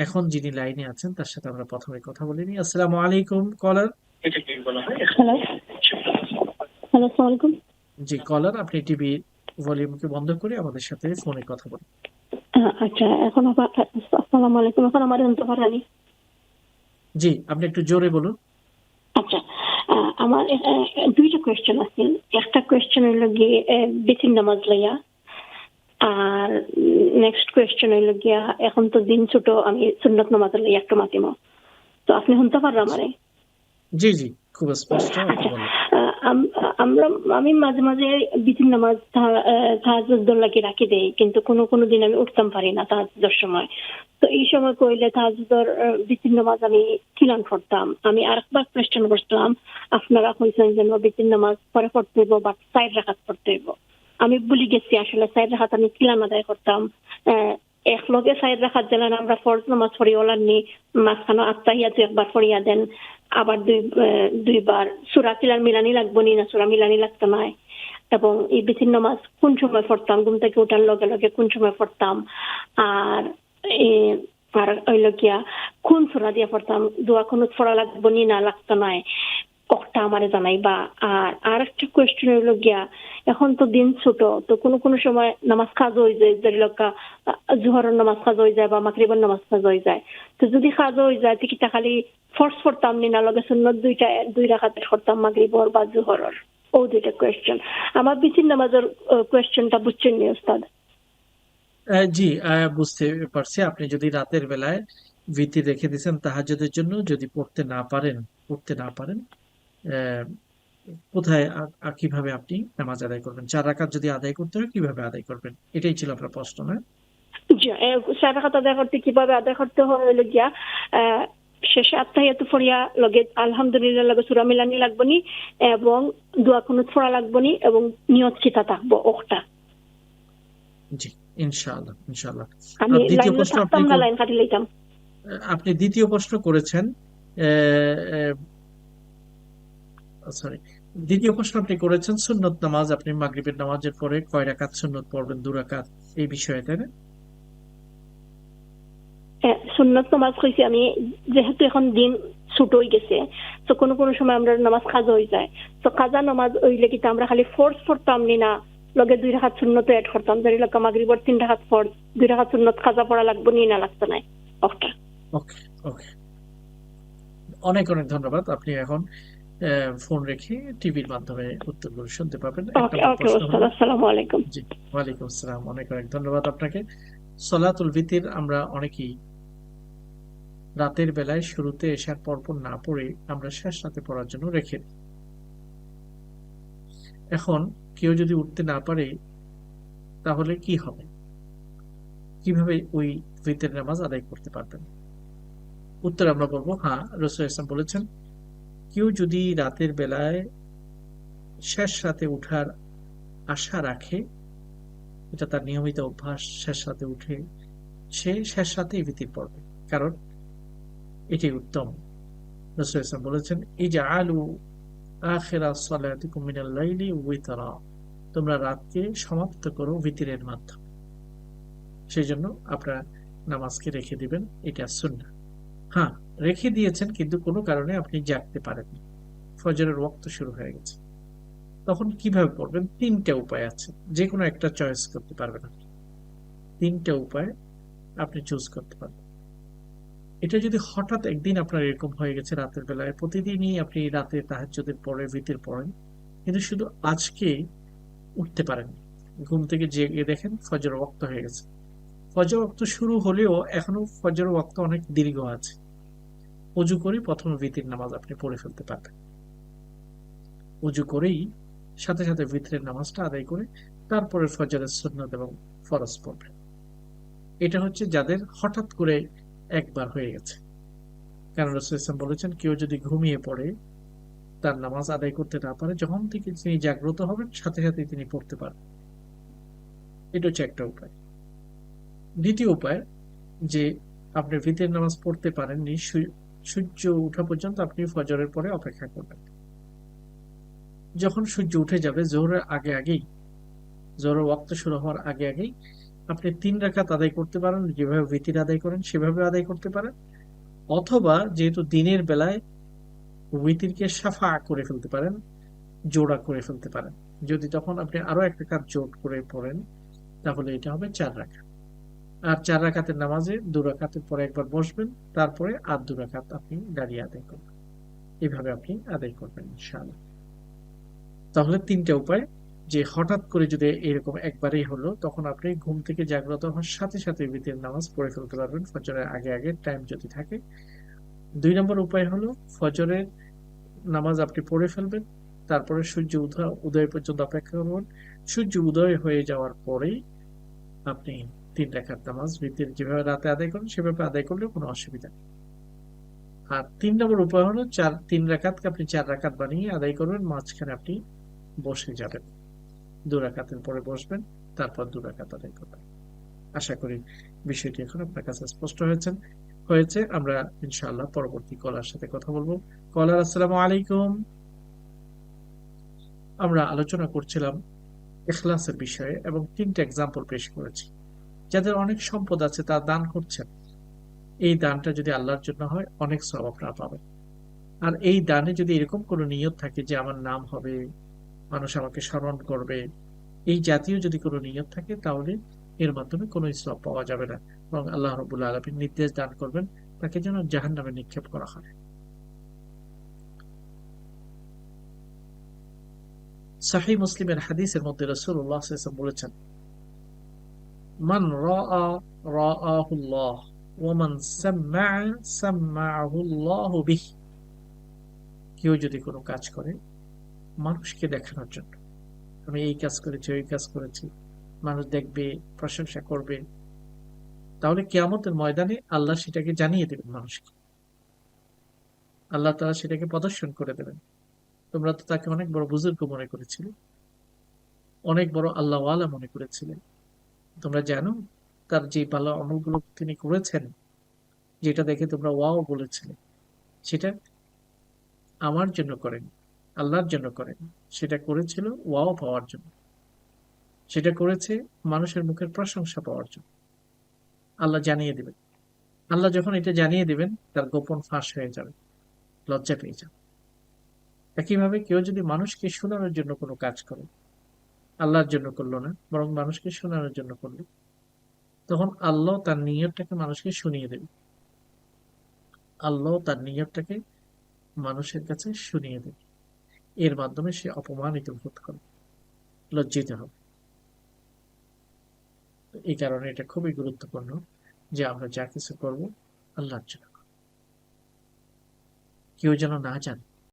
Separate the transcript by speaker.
Speaker 1: এখন যিনি লাইনে আছেন তার সাথে আমরা প্রথমে কথা বলে নিই। আসসালামু আলাইকুম কলার।
Speaker 2: হ্যালো হ্যালো, আসসালামু আলাইকুম।
Speaker 1: জি কলার, আপনি টিভি ভলিউমকে বন্ধ করে আমাদের সাথে ফোনে কথা বলুন।
Speaker 2: আচ্ছা, এখন আসসালামু আলাইকুম। এখন আমার শুনতে পারেনি?
Speaker 1: জি, আপনি একটু জোরে বলুন।
Speaker 2: আচ্ছা, আমার দুইটা কোয়েশ্চেন আছে। একটা কোয়েশ্চেন হইল গিয়ে বেতিন নামাজ লইয়া, আর নেক্সট কোয়েশ্চেন হইল গিয়া এখন তো দিন ছোট, আমি সুন্নত নামাজ লইয়া একটু মাতিম। তো আপনি শুনতে পারবেন আমারে?
Speaker 1: জি জি, খুব স্পষ্ট, আপনি
Speaker 2: আচ্ছা,
Speaker 1: বলেন।
Speaker 2: আমরা আমি মাঝে মাঝে বিতির নামাজ তাহাজ্জুদ লাগি রাখি দেই, কিন্তু কোনো কোনো দিন আমি উঠতাম পারি না তাহাজ্জুদের সময়। তো এই সময় কইলে তাহাজ্জুদের বিতির নামাজ আমি কিলান পড়তাম। আমি আরেকবার কোয়েশ্চেন করছিলাম, আপনারা কইছেন যে বিতির নামাজ পরে পড়তে হইব বা 4 রাকাত পড়তে হইব। আমি ভুলে গেছি আসলে 4 রাকাত আমি কিলান আদায় করতাম। এক লগে 4 রাকাত দিলেন, আমরা ফরজ নামাজ পড়ি ওলান্নি, মাঝখানে আত্তাহিয়াতু একবার পড়িয়া দেন, আবার দুইবার সূরা কিলান মিলানি লাগবো নি না সূরা মিলানি লাগতো না। এবং এই বিতির নামাজ কোন সময় পড়তাম, ঘুম থেকে ওঠার লগে লগে কোন সময় পড়তাম, আর আর হইল গিয়া কোন সূরা দিয়া পড়তাম, দোয়া কোন পড়া লাগবো নি না লাগতো না, কখটা আমারে জানাইবা। আর আরেকটা কোয়েশ্চেন হইল গিয়া, এখন তো দিন ছোট, তো কোনো কোনো সময় নামাজ কাজ হয়ে যায়, যেগুলোকা জোহরের নামাজ কাজ হয়ে যায় বা মাগরিবের নামাজ কাজ হয়ে যায়। তো যদি কাজ হয়ে যায় তো খালি ফোর্স করতাম নি না লগে সুন্নত দুই রাকাতের করতাম মাগরিবর বা জোহরের? ও দুইটা কোয়েশ্চেন। আমার বিচিন নামাজের কোয়েশ্চেনটা বুঝছেন নি ওস্তাদ?
Speaker 1: জি, বুঝতে পারছি। আপনি যদি রাতের বেলায় ভিত্তি রেখে দিয়েছেন তাহাজ্জুদের জন্য, যদি পড়তে না পারেন আহ, কোথায় কিভাবে আপনি নামাজ আদায় করবেন? 4 রাকাত যদি আদায় করতে হয় কিভাবে আদায় করবেন, এটাই ছিল আপনার প্রশ্ন, না?
Speaker 2: জি, চার রাকাত আদায় করতে কিভাবে আদায় করতে হয় হইল গিয়া, আহ, শেষে আত্তাহিয়াতু ফরিয়া লগে আলহামদুলিল্লাহ লগে সূরা মিলানি লাগবনি, এবং দোয়া কুনুত পড়া লাগবনি, এবং নিয়ত কিতা থাকবো ওটা।
Speaker 1: জি, ইনশাআল্লাহ ইনশাআল্লাহ।
Speaker 2: আমি
Speaker 1: আর দ্বিতীয়
Speaker 2: লাইন
Speaker 1: প্রশ্ন
Speaker 2: থাকতাম না, লাইন কাটি লইতাম।
Speaker 1: আপনি দ্বিতীয় প্রশ্ন করেছেন। সরি, দ্বিতীয় প্রশ্ন আপনি করেছেন সুন্নত নামাজ, আপনি মাগরিবের নামাজের পরে কয় রাকাত সুন্নত পড়বেন, 2 রাকাত, এই বিষয়ে, তাই না?
Speaker 2: সুন্নত নামাজ কইছি আমি, যেহেতু এখন দিন ছোট হয়ে গেছে, তো কোনো কোনো সময় আমরা নামাজ কাজা হয়ে যায়। তো কাজা নামাজ হইলে কিন্তু আমরা খালি ফোর্স পড়তাম নি না, লগে 2 রাকাত সুন্নত এড করতাম, যার লগে মাগরিবের 3 রাকাত ফরজ, 2 রাকাত সুন্নত কাজা পড়া লাগবো নি না লাগতো না ওটা।
Speaker 1: ওকে ওকে, অনেক অনেক ধন্যবাদ। আপনি এখন ফোন রেখে টিভির মাধ্যমে উত্তরগুলো শুনতে পাবেন। এক
Speaker 2: ওকে
Speaker 1: নম্বর
Speaker 2: ওকে
Speaker 1: প্রশ্ন
Speaker 2: ওস্তাদ,
Speaker 1: হলো।
Speaker 2: আসসালামু আলাইকুম।
Speaker 1: জি, ওয়ালাইকুম আসসালাম, অনেক অনেক ধন্যবাদ আপনাকে। সলাতুল ভিতির আমরা অনেকেই রাতের বেলায় শুরুতে এশার পরপর না পড়ে আমরা শেষ রাতে পড়ার জন্য রেখে দিই। এখন কেউ যদি উঠতে না পারে তাহলে কি হবে? কিভাবে ওই ভিতরের নামাজ আদায় করতে পারবেন? উত্তর আমরা বলবো হ্যাঁ, রাসূল ইসলাম বলেছেন, কেউ যদি রাতের বেলায় শেষ রাতে উঠার আশা রাখে, এটা তার নিয়মিত অভ্যাস, শেষ রাতে উঠে সে শেষ রাতেই ভিতির পড়বে, কারণ এটি উত্তম। রাসূল ইসলাম বলেছেন, ইজআলু আখিরা সালাতিকুম মিনাল লাইলি উইতরা, তোমরা রাতকে সমাপ্ত করো ভিতরের মাধ্যমে। সেই জন্য আপনারা নামাজকে রেখে দিবেন, এটা সুন্নাহ। হ্যাঁ, রেখে দিয়েছেন কিন্তু কোনো কারণে আপনি জাগতে পারেননি, ফজরের ওয়াক্ত শুরু হয়ে গেছে, তখন কিভাবে পড়বেন? 3টে উপায় আছে, যে কোনো একটা চয়েস করতে পারবেন আপনি। 3টে উপায় আপনি চুজ করতে পারবেন। এটা যদি হঠাৎ একদিন আপনার এরকম হয়ে গেছে, রাতের বেলায় প্রতিদিনই আপনি রাতে তাহাজ্জুদের পরে ভিতর পড়েন, কিন্তু শুধু আজকে উঠতে পারেননি, ঘুম থেকে জেগে দেখেন ফজর ওয়াক্ত হয়ে গেছে, ফজর ওয়াক্ত শুরু হলেও এখনো ফজর ওয়াক্ত অনেক দীর্ঘ আছে, অজু করে প্রথমে ভিতির নামাজ আপনি পড়ে ফেলতে পারবেন। অজু করেই সাথে সাথে ভিতরের নামাজটা আদায় করে তারপরে ফজরের সুন্নত এবং ফরজ পড়বেন। এটা হচ্ছে যাদের হঠাৎ করে একবার হয়ে গেছে, কারণ রাসূল সাল্লাল্লাহু আলাইহি ওয়াসাল্লাম বলেছেন, কেউ যদি ঘুমিয়ে পড়ে, তার নামাজ আদায় করতে না পারে, যখন থেকে তিনি জাগ্রত হবেন সাথে সাথে তিনি পড়তে পারবেন। এটা হচ্ছে একটা উপায়। দ্বিতীয় উপায়, যে আপনি ভিতরের নামাজ পড়তে পারেননি, সূর্য ওঠা পর্যন্ত আপনি ফজরের পরে অপেক্ষা করবেন। যখন সূর্য উঠে যাবে জোহরের আগে আগেই, জোহরের ওয়াক্ত শুরু হওয়ার আগে আগেই আপনি 3 রাকাত আদায় করতে পারেন, যেভাবে ভিতির আদায় করেন সেভাবে আদায় করতে পারেন, অথবা যেহেতু দিনের বেলায় উইতিরকে সাফা করে ফেলতে পারেন, জোড়া করে ফেলতে পারেন। যদি তখন আপনি আরো 1 রাকাত জোট করে পড়েন, তাহলে এটা হবে 4 রাকাত। আর 4 রাকাতের নামাজে 2 রাকাতের পরে একবার বসবেন, তারপরে আর 2 রাকাত আপনি দাঁড়িয়ে আদায় করবেন। এভাবে আপনি আদায় করবেন ইনশাআল্লাহ। তাহলে 3টা উপায়, যে হঠাৎ করে যদি এরকম একবারেই হলো, তখন আপনি ঘুম থেকে জাগ্রত হওয়ার সাথে সাথে বিতির নামাজ পড়ে ফেলতে পারবেন ফজরের আগে আগে, টাইম যদি থাকে। 2 নম্বর উপায় হলো ফজরের নামাজ আপনি পড়ে ফেলবেন, তারপরে সূর্য উদয় পর্যন্ত অপেক্ষা করবেন। সূর্য উদয় হয়ে যাওয়ার পরেই আপনি 3 রাকাত নামাজ ভিতরে যেভাবে রাতে আদায় করেন সেভাবে আদায় করলে কোনো অসুবিধা নেই। আর 3 নম্বর উপায় হলো 3 রাকাতকে আপনি 4 রাকাত বানিয়ে আদায় করবেন, মাঝখানে আপনি বসে যাবেন, 2 রাকাতের পরে বসবেন, তারপর 2 রাকাত আদায় করবেন। আশা করি বিষয়টি এখন আপনার কাছে স্পষ্ট হয়েছে। আমরা ইনশাআল্লাহ পরবর্তী কলার সাথে কথা বলবো। কলার, আসসালামু আলাইকুম। আমরা আলোচনা করছিলাম ইখলাসের বিষয়ে এবং 3টা এক্সাম্পল পেশ করেছি। যাদের অনেক সম্পদ আছে তারা দান করছেন, এই দানটা যদি আল্লাহর জন্য হয় অনেক সওয়াব আপনারা পাবেন। আর এই দানে যদি এরকম কোনো নিয়ত থাকে যে আমার নাম হবে, মানুষ আমাকে স্মরণ করবে, এই জাতীয় যদি কোনো নিয়ত থাকে, তাহলে এর মাধ্যমে কোনো সওয়াব পাওয়া যাবে না, এবং আল্লাহ রাব্বুল আলামিন নির্দেশ দান করবেন তাকে যেন জাহান্নামে নিক্ষেপ করা হয়। সহিহ মুসলিমের হাদিসের মধ্যে রাসূলুল্লাহ সাল্লাল্লাহু আলাইহি ওয়াসাল্লাম বলেছেন, মান রাআ রাআহুল্লাহ ওয়া মান সাম্মা'a সাম্মা'াহুল্লাহু বিহি। কেউ যদি কোনো কাজ করে মানুষকে দেখানোর জন্য, আমি এই কাজ করেছি ওই কাজ করেছি, মানুষ দেখবে, প্রশংসা করবে, তাহলে কিয়ামতের ময়দানে আল্লাহ সেটাকে জানিয়ে দেবেন মানুষকে। আল্লাহ তাআলা সেটাকে প্রদর্শন করে দেবেন। তোমরা তো তাকে অনেক বড় বুজুর্গ মনে করেছিলে, অনেক বড় আল্লাহওয়ালা মনে করেছিলে। তোমরা জানো তার যে ভালো আমলগুলো তিনি করেছেন, যেটা দেখে তোমরা ওয়াও বলেছিলে, সেটা আমার জন্য করেন, আল্লাহর জন্য করেন। সেটা করেছিল ওয়াও পাওয়ার জন্য, সেটা করেছে মানুষের মুখের প্রশংসা পাওয়ার জন্য। আল্লাহ জানিয়ে দিবেন। আল্লাহ যখন এটা জানিয়ে দিবেন, তার গোপন ফাঁস হয়ে যাবে, লজ্জা পেয়ে যাবে। একইভাবে কেউ যদি মানুষকে শোনানোর জন্য কোনো কাজ করে, আল্লাহর জন্য করলো না, বরং মানুষকে শোনানোর জন্য করলো, তখন আল্লাহ তার নিয়তটাকে মানুষকে শুনিয়ে দেবে। আল্লাহ তার নিয়তটাকে মানুষের কাছে শুনিয়ে দেবে। এর মাধ্যমে সে অপমানিত বোধ করবে, লজ্জিত হবে। এই কারণে এটা খুবই গুরুত্বপূর্ণ যে আমরা যা কিছু করব আল্লাহর জন্য, কেউ যেন না জানে